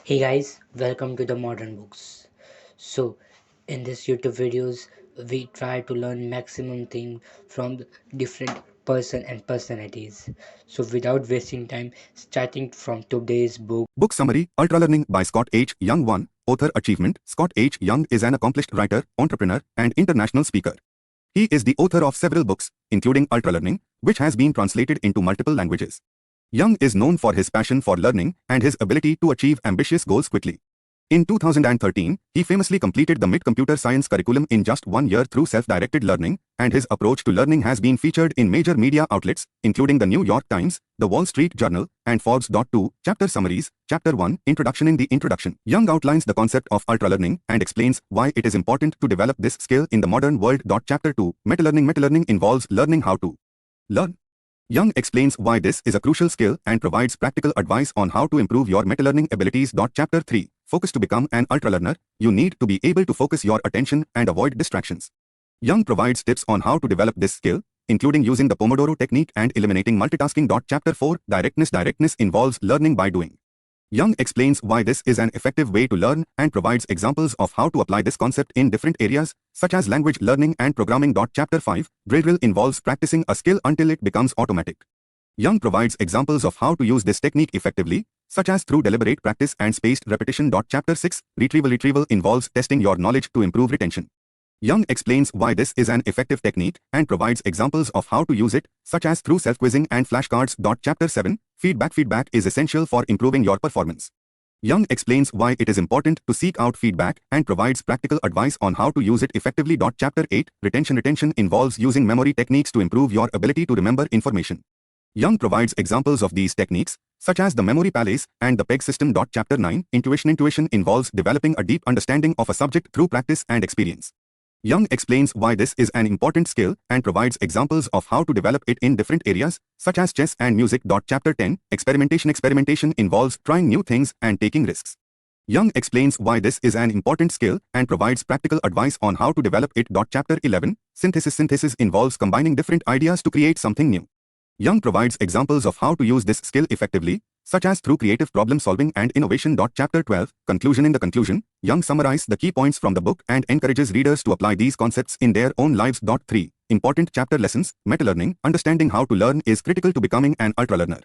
Hey guys, welcome to the Modern Books. So, in this YouTube videos, we try to learn maximum thing from the different person and personalities. So, without wasting time, starting from today's book. Book summary, UltraLearning by Scott H. Young. 1. Author achievement. Scott H. Young is an accomplished writer, entrepreneur, and international speaker. He is the author of several books, including UltraLearning, which has been translated into multiple languages. Young is known for his passion for learning and his ability to achieve ambitious goals quickly. In 2013, he famously completed the mid-computer science curriculum in just 1 year through self-directed learning, and his approach to learning has been featured in major media outlets, including the New York Times, the Wall Street Journal, and Forbes. 2. Chapter Summaries. Chapter 1. Introduction. In the introduction, Young outlines the concept of ultralearning and explains why it is important to develop this skill in the modern world. Chapter 2. Metalearning. Metalearning involves learning how to learn. Young explains why this is a crucial skill and provides practical advice on how to improve your metalearning abilities. Chapter 3. Focus. To become an ultralearner, you need to be able to focus your attention and avoid distractions. Young provides tips on how to develop this skill, including using the Pomodoro technique and eliminating multitasking. Chapter 4. Directness. Directness involves learning by doing. Young explains why this is an effective way to learn and provides examples of how to apply this concept in different areas, such as language learning and programming. Chapter 5. Drill involves practicing a skill until it becomes automatic. Young provides examples of how to use this technique effectively, such as through deliberate practice and spaced repetition. Chapter 6. Retrieval involves testing your knowledge to improve retention. Young explains why this is an effective technique and provides examples of how to use it, such as through self-quizzing and flashcards. Chapter 7. Feedback is essential for improving your performance. Young explains why it is important to seek out feedback and provides practical advice on how to use it effectively. Chapter 8. Retention involves using memory techniques to improve your ability to remember information. Young provides examples of these techniques, such as the memory palace and the PEG system. Chapter 9. Intuition involves developing a deep understanding of a subject through practice and experience. Young explains why this is an important skill and provides examples of how to develop it in different areas, such as chess and music. Chapter 10. Experimentation involves trying new things and taking risks. Young explains why this is an important skill and provides practical advice on how to develop it. Chapter 11. Synthesis involves combining different ideas to create something new. Young provides examples of how to use this skill effectively, such as through creative problem solving and innovation. Chapter 12. Conclusion. In the conclusion, Young summarizes the key points from the book and encourages readers to apply these concepts in their own lives. 3. Important chapter lessons. Metalearning. Understanding how to learn is critical to becoming an ultralearner.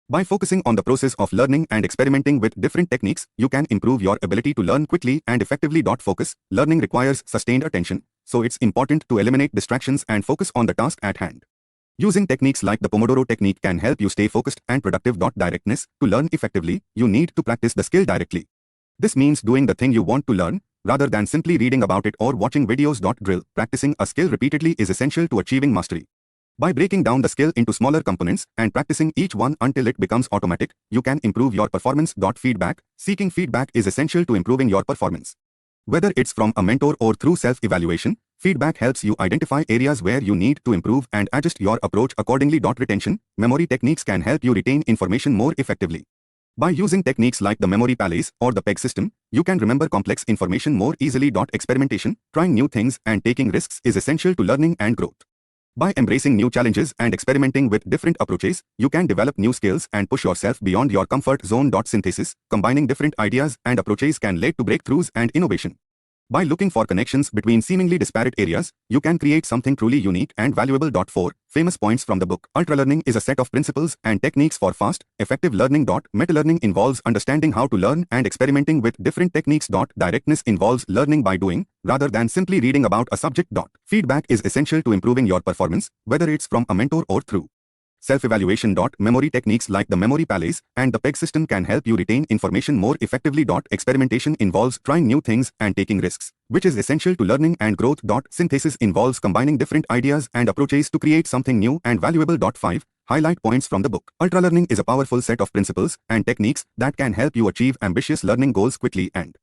By focusing on the process of learning and experimenting with different techniques, you can improve your ability to learn quickly and effectively. Focus. Learning requires sustained attention, so it's important to eliminate distractions and focus on the task at hand. Using techniques like the Pomodoro technique can help you stay focused and productive. Directness. To learn effectively, you need to practice the skill directly. This means doing the thing you want to learn, rather than simply reading about it or watching videos. Drill. Practicing a skill repeatedly is essential to achieving mastery. By breaking down the skill into smaller components and practicing each one until it becomes automatic, you can improve your performance. Feedback. Seeking feedback is essential to improving your performance. Whether it's from a mentor or through self-evaluation, feedback helps you identify areas where you need to improve and adjust your approach accordingly. Retention. Memory techniques can help you retain information more effectively. By using techniques like the memory palace or the PEG system, you can remember complex information more easily. Experimentation. Trying new things and taking risks is essential to learning and growth. By embracing new challenges and experimenting with different approaches, you can develop new skills and push yourself beyond your comfort zone. Synthesis. Combining different ideas and approaches can lead to breakthroughs and innovation. By looking for connections between seemingly disparate areas, you can create something truly unique and valuable. 4. Famous points from the book. Ultralearning is a set of principles and techniques for fast, effective learning. Metalearning involves understanding how to learn and experimenting with different techniques. Directness involves learning by doing, rather than simply reading about a subject. Feedback is essential to improving your performance, whether it's from a mentor or through self-evaluation. Memory techniques like the memory palace and the PEG system can help you retain information more effectively. Experimentation involves trying new things and taking risks, which is essential to learning and growth. Synthesis involves combining different ideas and approaches to create something new and valuable. 5. Highlight points from the book. Ultralearning is a powerful set of principles and techniques that can help you achieve ambitious learning goals quickly and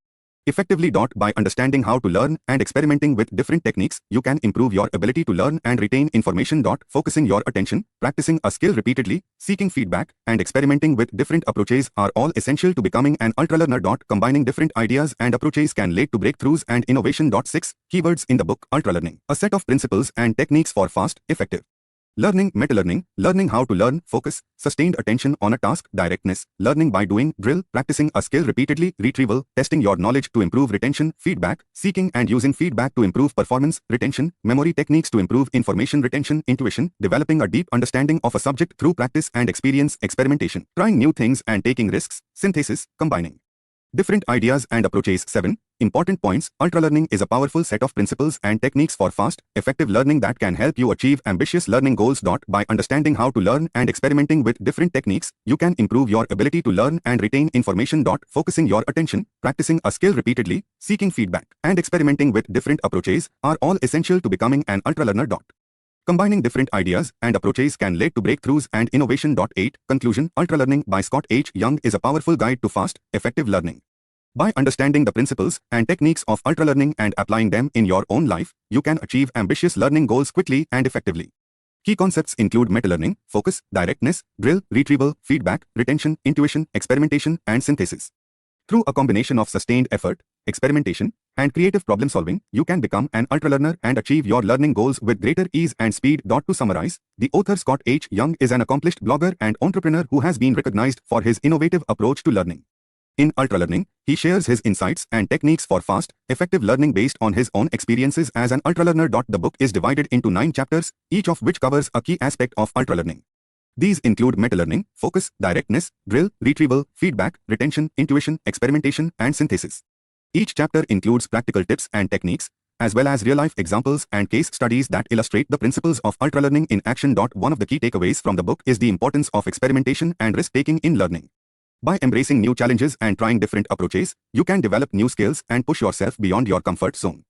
effectively. By understanding how to learn and experimenting with different techniques, you can improve your ability to learn and retain information. Focusing your attention, practicing a skill repeatedly, seeking feedback, and experimenting with different approaches are all essential to becoming an ultralearner. Combining different ideas and approaches can lead to breakthroughs and innovation. 6. Keywords in the book. Ultralearning. A set of principles and techniques for fast, effective Learning, meta-learning, learning how to learn, focus, sustained attention on a task, directness, learning by doing, drill, practicing a skill repeatedly, retrieval, testing your knowledge to improve retention, feedback, seeking and using feedback to improve performance, retention, memory techniques to improve information retention, intuition, developing a deep understanding of a subject through practice and experience, experimentation, trying new things and taking risks, synthesis, combining different ideas and approaches. 7. Important points. UltraLearning is a powerful set of principles and techniques for fast, effective learning that can help you achieve ambitious learning goals. By understanding how to learn and experimenting with different techniques, you can improve your ability to learn and retain information. Focusing your attention, practicing a skill repeatedly, seeking feedback, and experimenting with different approaches are all essential to becoming an ultralearner. Combining different ideas and approaches can lead to breakthroughs and innovation. 8. Conclusion. UltraLearning by Scott H. Young is a powerful guide to fast, effective learning. By understanding the principles and techniques of ultralearning and applying them in your own life, you can achieve ambitious learning goals quickly and effectively. Key concepts include meta-learning, focus, directness, drill, retrieval, feedback, retention, intuition, experimentation, and synthesis. Through a combination of sustained effort, experimentation, and creative problem solving, you can become an ultralearner and achieve your learning goals with greater ease and speed. To summarize, the author Scott H. Young is an accomplished blogger and entrepreneur who has been recognized for his innovative approach to learning. In UltraLearning, he shares his insights and techniques for fast, effective learning based on his own experiences as an ultralearner. The book is divided into 9 chapters, each of which covers a key aspect of ultralearning. These include meta-learning, focus, directness, drill, retrieval, feedback, retention, intuition, experimentation, and synthesis. Each chapter includes practical tips and techniques, as well as real-life examples and case studies that illustrate the principles of ultralearning in action. One of the key takeaways from the book is the importance of experimentation and risk-taking in learning. By embracing new challenges and trying different approaches, you can develop new skills and push yourself beyond your comfort zone.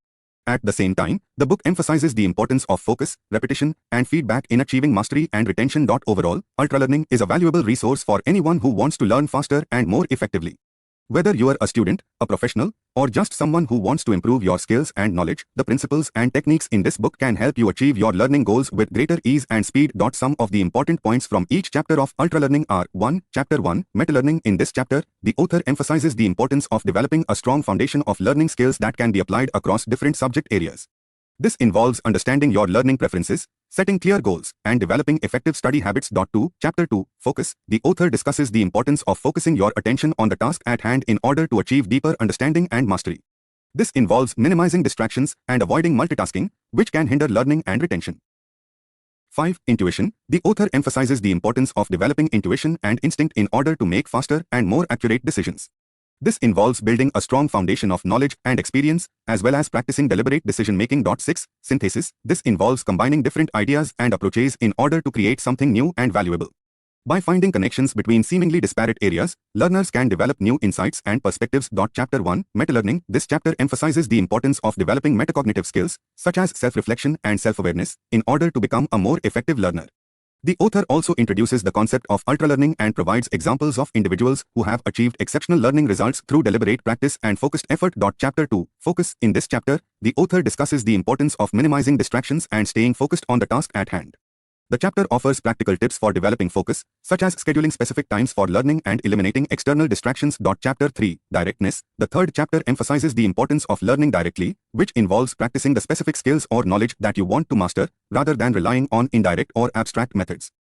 At the same time, the book emphasizes the importance of focus, repetition, and feedback in achieving mastery and retention. Overall, ultralearning is a valuable resource for anyone who wants to learn faster and more effectively. Whether you are a student, a professional, or just someone who wants to improve your skills and knowledge, the principles and techniques in this book can help you achieve your learning goals with greater ease and speed. Some of the important points from each chapter of UltraLearning are 1. Chapter 1, Meta-learning. In this chapter, the author emphasizes the importance of developing a strong foundation of learning skills that can be applied across different subject areas. This involves understanding your learning preferences, setting clear goals, and developing effective study habits. 2. Chapter 2, Focus. The author discusses the importance of focusing your attention on the task at hand in order to achieve deeper understanding and mastery. This involves minimizing distractions and avoiding multitasking, which can hinder learning and retention. 5. Intuition. The author emphasizes the importance of developing intuition and instinct in order to make faster and more accurate decisions. This involves building a strong foundation of knowledge and experience, as well as practicing deliberate decision-making. 6. Synthesis. This involves combining different ideas and approaches in order to create something new and valuable. By finding connections between seemingly disparate areas, learners can develop new insights and perspectives. Chapter 1, Meta-learning. This chapter emphasizes the importance of developing metacognitive skills, such as self-reflection and self-awareness, in order to become a more effective learner. The author also introduces the concept of ultralearning and provides examples of individuals who have achieved exceptional learning results through deliberate practice and focused effort. Chapter 2, Focus. In this chapter, the author discusses the importance of minimizing distractions and staying focused on the task at hand. The chapter offers practical tips for developing focus, such as scheduling specific times for learning and eliminating external distractions. Chapter 3, Directness. The third chapter emphasizes the importance of learning directly, which involves practicing the specific skills or knowledge that you want to master, rather than relying on indirect or abstract methods.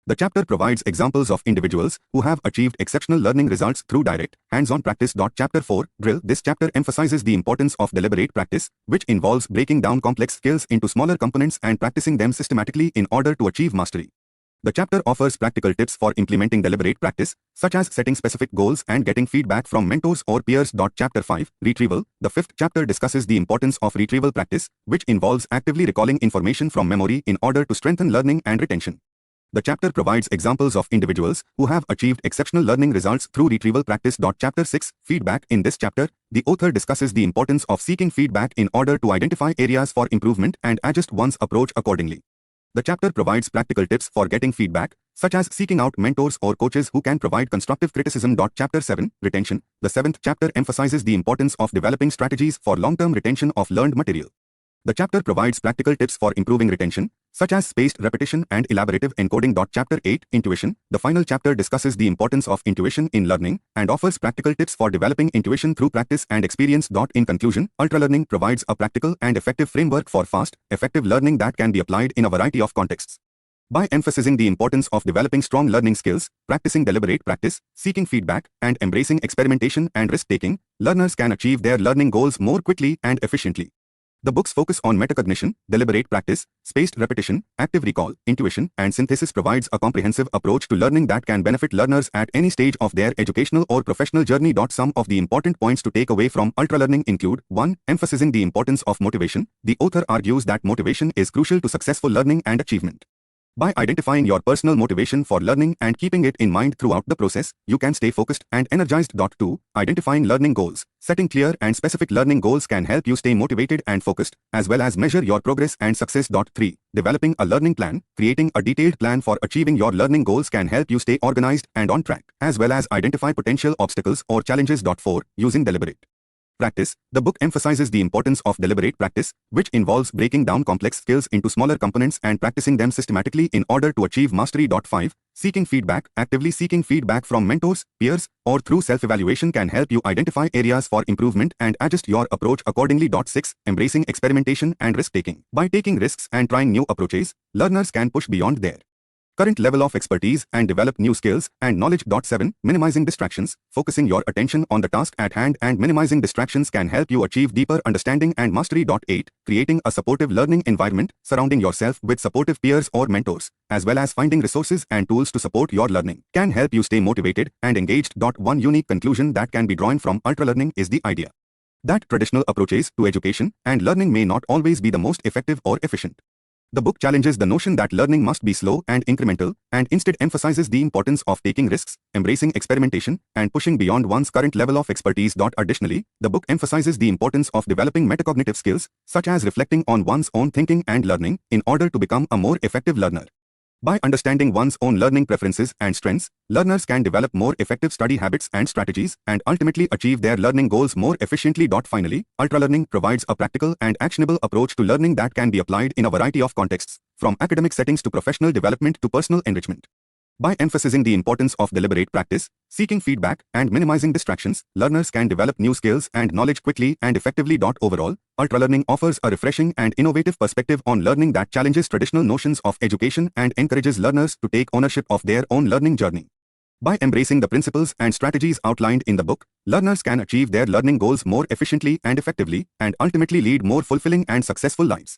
The chapter provides examples of individuals who have achieved exceptional learning results through direct, hands-on practice. Chapter 4, Drill. This chapter emphasizes the importance of deliberate practice, which involves breaking down complex skills into smaller components and practicing them systematically in order to achieve mastery. The chapter offers practical tips for implementing deliberate practice, such as setting specific goals and getting feedback from mentors or peers. Chapter 5, Retrieval. The fifth chapter discusses the importance of retrieval practice, which involves actively recalling information from memory in order to strengthen learning and retention. The chapter provides examples of individuals who have achieved exceptional learning results through retrieval practice. Chapter 6, Feedback. In this chapter, the author discusses the importance of seeking feedback in order to identify areas for improvement and adjust one's approach accordingly. The chapter provides practical tips for getting feedback, such as seeking out mentors or coaches who can provide constructive criticism. Chapter 7, Retention. The seventh chapter emphasizes the importance of developing strategies for long-term retention of learned material. The chapter provides practical tips for improving retention, such as spaced repetition and elaborative encoding. Chapter 8, Intuition. The final chapter discusses the importance of intuition in learning and offers practical tips for developing intuition through practice and experience. In conclusion, UltraLearning provides a practical and effective framework for fast, effective learning that can be applied in a variety of contexts. By emphasizing the importance of developing strong learning skills, practicing deliberate practice, seeking feedback, and embracing experimentation and risk-taking, learners can achieve their learning goals more quickly and efficiently. The books focus on metacognition, deliberate practice, spaced repetition, active recall, intuition, and synthesis provides a comprehensive approach to learning that can benefit learners at any stage of their educational or professional journey. Some of the important points to take away from UltraLearning include 1. Emphasizing the importance of motivation. The author argues that motivation is crucial to successful learning and achievement. By identifying your personal motivation for learning and keeping it in mind throughout the process, you can stay focused and energized. 2. Identifying learning goals. Setting clear and specific learning goals can help you stay motivated and focused, as well as measure your progress and success. 3. Developing a learning plan. Creating a detailed plan for achieving your learning goals can help you stay organized and on track, as well as identify potential obstacles or challenges. 4. Using deliberate practice. The book emphasizes the importance of deliberate practice, which involves breaking down complex skills into smaller components and practicing them systematically in order to achieve mastery. 5. Seeking feedback. Actively seeking feedback from mentors, peers, or through self-evaluation can help you identify areas for improvement and adjust your approach accordingly. 6. Embracing experimentation and risk-taking. By taking risks and trying new approaches, learners can push beyond their current level of expertise and develop new skills and knowledge. 7. Minimizing distractions. Focusing your attention on the task at hand and minimizing distractions can help you achieve deeper understanding and mastery. 8. Creating a supportive learning environment. Surrounding yourself with supportive peers or mentors, as well as finding resources and tools to support your learning, can help you stay motivated and engaged. One unique conclusion that can be drawn from UltraLearning is the idea that traditional approaches to education and learning may not always be the most effective or efficient. The book challenges the notion that learning must be slow and incremental, and instead emphasizes the importance of taking risks, embracing experimentation, and pushing beyond one's current level of expertise. Additionally, the book emphasizes the importance of developing metacognitive skills, such as reflecting on one's own thinking and learning, in order to become a more effective learner. By understanding one's own learning preferences and strengths, learners can develop more effective study habits and strategies and ultimately achieve their learning goals more efficiently. Finally, UltraLearning provides a practical and actionable approach to learning that can be applied in a variety of contexts, from academic settings to professional development to personal enrichment. By emphasizing the importance of deliberate practice, seeking feedback, and minimizing distractions, learners can develop new skills and knowledge quickly and effectively. Overall, UltraLearning offers a refreshing and innovative perspective on learning that challenges traditional notions of education and encourages learners to take ownership of their own learning journey. By embracing the principles and strategies outlined in the book, learners can achieve their learning goals more efficiently and effectively, and ultimately lead more fulfilling and successful lives.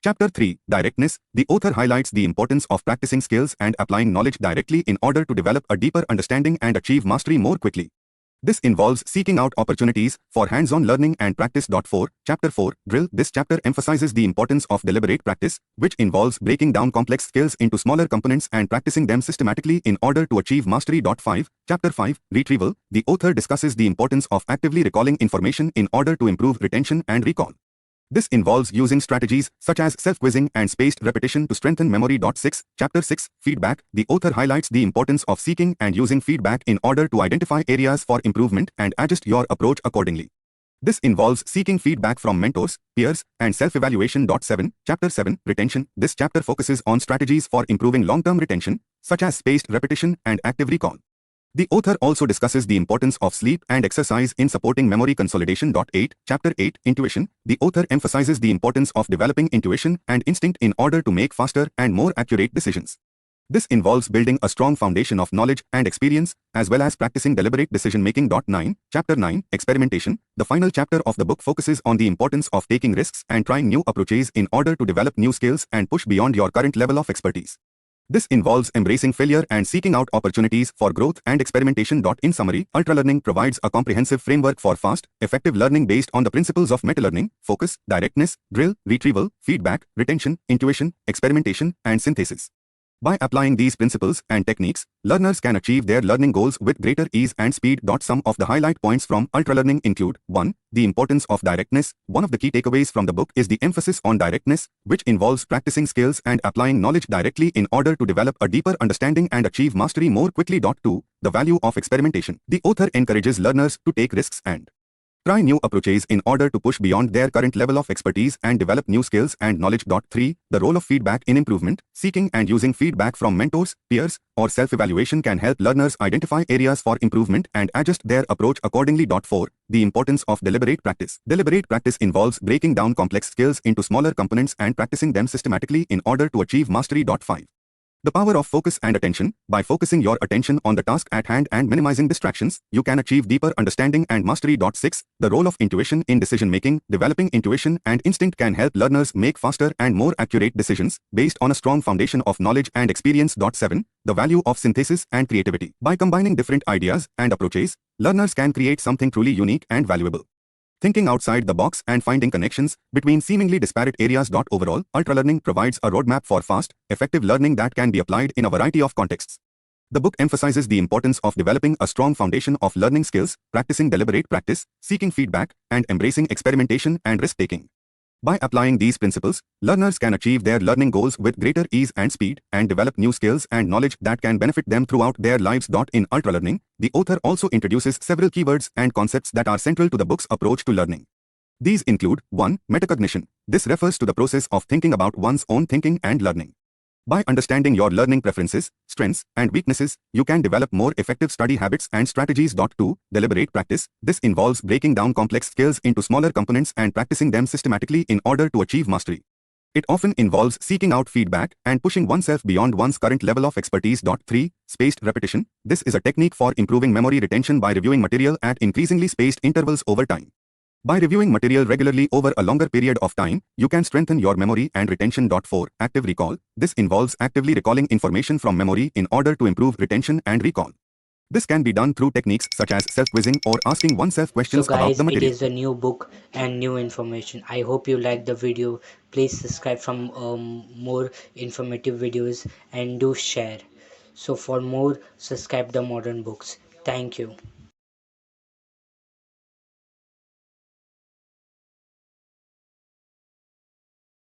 Chapter 3. Directness. The author highlights the importance of practicing skills and applying knowledge directly in order to develop a deeper understanding and achieve mastery more quickly. This involves seeking out opportunities for hands-on learning and practice. 4. Chapter 4. Drill. This chapter emphasizes the importance of deliberate practice, which involves breaking down complex skills into smaller components and practicing them systematically in order to achieve mastery. 5. Chapter 5. Retrieval. The author discusses the importance of actively recalling information in order to improve retention and recall. This involves using strategies such as self-quizzing and spaced repetition to strengthen memory. 6. Chapter 6. Feedback. The author highlights the importance of seeking and using feedback in order to identify areas for improvement and adjust your approach accordingly. This involves seeking feedback from mentors, peers, and self-evaluation. 7. Chapter 7. Retention. This chapter focuses on strategies for improving long-term retention, such as spaced repetition and active recall. The author also discusses the importance of sleep and exercise in supporting memory consolidation. 8. Chapter 8. Intuition. The author emphasizes the importance of developing intuition and instinct in order to make faster and more accurate decisions. This involves building a strong foundation of knowledge and experience, as well as practicing deliberate decision-making. 9. Chapter 9. Experimentation. The final chapter of the book focuses on the importance of taking risks and trying new approaches in order to develop new skills and push beyond your current level of expertise. This involves embracing failure and seeking out opportunities for growth and experimentation. In summary, UltraLearning provides a comprehensive framework for fast, effective learning based on the principles of meta-learning, focus, directness, drill, retrieval, feedback, retention, intuition, experimentation, and synthesis. By applying these principles and techniques, learners can achieve their learning goals with greater ease and speed. Some of the highlight points from UltraLearning include 1. The importance of directness. One of the key takeaways from the book is the emphasis on directness, which involves practicing skills and applying knowledge directly in order to develop a deeper understanding and achieve mastery more quickly. 2. The value of experimentation. The author encourages learners to take risks and Try new approaches in order to push beyond their current level of expertise and develop new skills and knowledge. 3. The role of feedback in improvement. Seeking and using feedback from mentors, peers, or self-evaluation can help learners identify areas for improvement and adjust their approach accordingly. 4. The importance of deliberate practice. Deliberate practice involves breaking down complex skills into smaller components and practicing them systematically in order to achieve mastery. 5. The power of focus and attention. By focusing your attention on the task at hand and minimizing distractions, you can achieve deeper understanding and mastery. 6. The role of intuition in decision making. Developing intuition and instinct can help learners make faster and more accurate decisions based on a strong foundation of knowledge and experience. 7. The value of synthesis and creativity. By combining different ideas and approaches, learners can create something truly unique and valuable. Thinking outside the box and finding connections between seemingly disparate areas. Overall, UltraLearning provides a roadmap for fast, effective learning that can be applied in a variety of contexts. The book emphasizes the importance of developing a strong foundation of learning skills, practicing deliberate practice, seeking feedback, and embracing experimentation and risk-taking. By applying these principles, learners can achieve their learning goals with greater ease and speed and develop new skills and knowledge that can benefit them throughout their lives. In UltraLearning, the author also introduces several keywords and concepts that are central to the book's approach to learning. These include 1. Metacognition. This refers to the process of thinking about one's own thinking and learning. By understanding your learning preferences, strengths, and weaknesses, you can develop more effective study habits and strategies. 2. Deliberate practice. This involves breaking down complex skills into smaller components and practicing them systematically in order to achieve mastery. It often involves seeking out feedback and pushing oneself beyond one's current level of expertise. 3. Spaced repetition. This is a technique for improving memory retention by reviewing material at increasingly spaced intervals over time. By reviewing material regularly over a longer period of time, you can strengthen your memory and retention. 4. Active recall. This involves actively recalling information from memory in order to improve retention and recall. This can be done through techniques such as self-quizzing or asking oneself So questions about guys, the it material. is a new book and new information. I hope you liked the video. Please subscribe from more informative videos and do share. So for more, subscribe the modern books. Thank you.